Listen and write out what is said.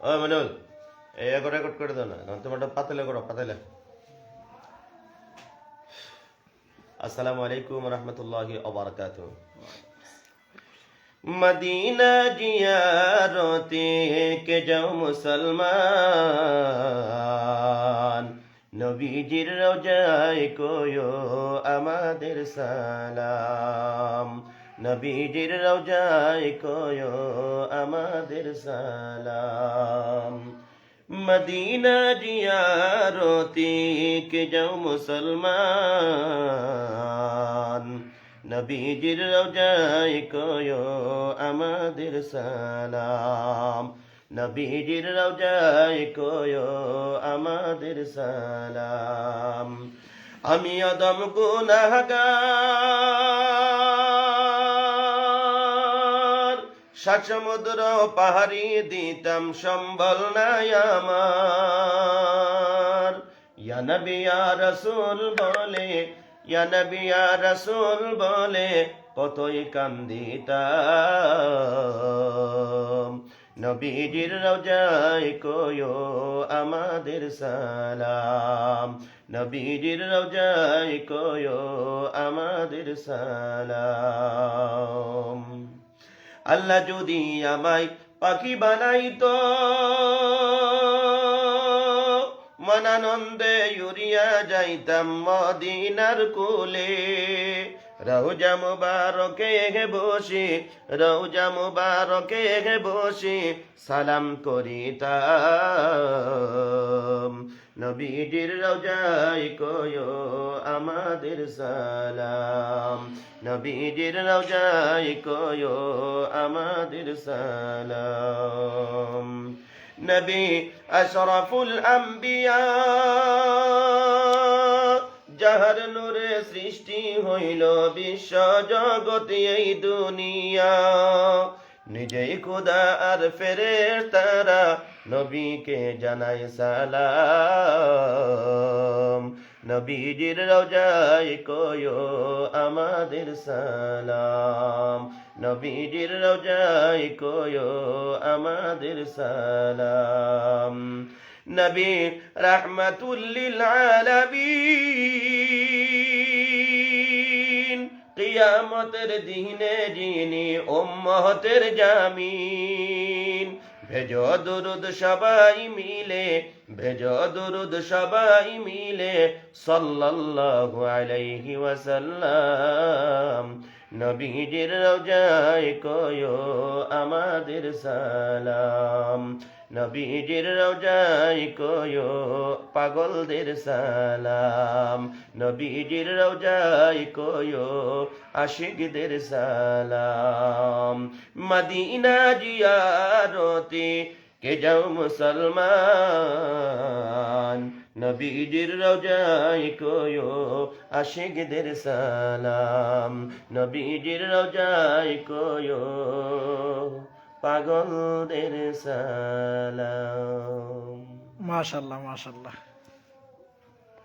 ও মনুল, এই রেকর্ড করে দাও না, তোমারটা পাতালে করো, পাতালে। আসসালামু আলাইকুম রহমতুল্লাহি ওয়া বারাকাতুহু। মদিনা জিয়ারতে কে যাও মুসলমান, নবীজির রওজায় কোয়ো আমাদের সালাম। নবীজির রওজায় কোয়ো আমাদের সালাম। মদিনা জিয়ারতে কে যাও মুসলমান, নবীজির রওজায় কোয়ো আমাদের সালাম। নবীজির রওজায় কোয়ো আমাদের সালাম। আমি আদম গুনাহগার, সাত সমুদ্র পাহাড়ি দিতাম সম্বল নাই আমার। ইয়া নবী ইয়া রাসূল বলে, ইয়া নবী ইয়া রাসূল বলে কতই কান্দিতাম। নবীজির রওজায় কোয়ো আমাদের সালাম। নবীজির রওজায় কোয়ো আমাদের সালাম। আল্লাহ যদি আমায় পাখি বানাইতো, মনানন্দে উড়িয়া যাইতাম মদিনার কুলে। রওজা মুবারকে বসে, রওজা মুবারকে বসে সালাম করিতাম। নবীজির রওজায় কোয়ো আমাদের সালাম। নবীজির রওজায় কোয়ো আমাদের সালাম। নবী আশরাফুল আম্বিয়া, যাহার নূরে সৃষ্টি হইল বিশ্ব জগৎ এই দুনিয়া। নিজেই খোদা আর ফেরেশতারা নবীকে জানায় সালাম। নবীজির রওজায় কোয়ো আমাদের সালাম। নবীজির রওজায় কোয়ো আমাদের সালাম। নবী রাহমাতুল লিল আলামিন, কিয়ামতের দিনে যিনি উম্মতের জামিন। ভেজো দুরুদ সবাই মিলে, ভেজো দুরুদ সবাই মিলে সাল্লাল্লাহু আলাইহি ওয়াসাল্লাম। নবীজির রওজায় কোয়ো আমাদের সালাম। নবীজির রওজায় কোয়ো পাগলদের সালাম। নবীজির রওজায় কোয়ো আশিকদের সালাম। মদিনা জিয়ারতে কে যাও মুসলমান, নবীজির রওজায় কোয়ো আশিকদের সালাম। নবীজির রওজায় কোয়ো পাগলদের সালাম। মাশাআল্লাহ মাশাআল্লাহ।